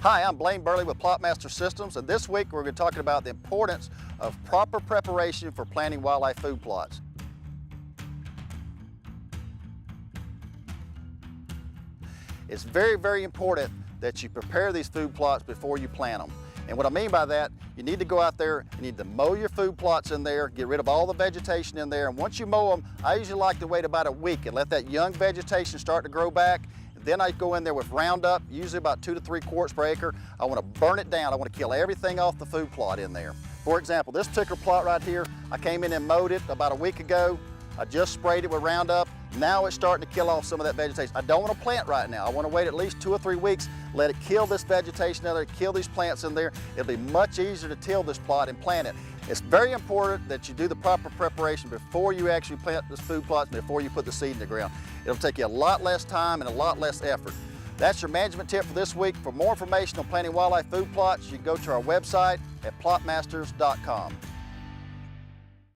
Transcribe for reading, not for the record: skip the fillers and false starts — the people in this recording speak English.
Hi, I'm Blaine Burley with Plotmaster Systems, and this week we're going to be talking about the importance of proper preparation for planting wildlife food plots. It's very important that you prepare these food plots before you plant them. And what I mean by that, you need to go out there, you need to mow your food plots in there, get rid of all the vegetation in there, and once you mow them, I usually like to wait about a week and let that young vegetation start to grow back. Then I go in there with Roundup, usually about 2 to 3 quarts per acre. I want to burn it down. I want to kill everything off the food plot in there. For example, this particular plot right here, I came in and mowed it about a week ago. I just sprayed it with Roundup. Now it's starting to kill off some of that vegetation. I don't want to plant right now. I want to wait at least 2 or 3 weeks, let it kill this vegetation in there, kill these plants in there. It'll be much easier to till this plot and plant it. It's very important that you do the proper preparation before you actually plant this food plot, before you put the seed in the ground. It'll take you a lot less time and a lot less effort. That's your management tip for this week. For more information on planting wildlife food plots, you can go to our website at plotmasters.com.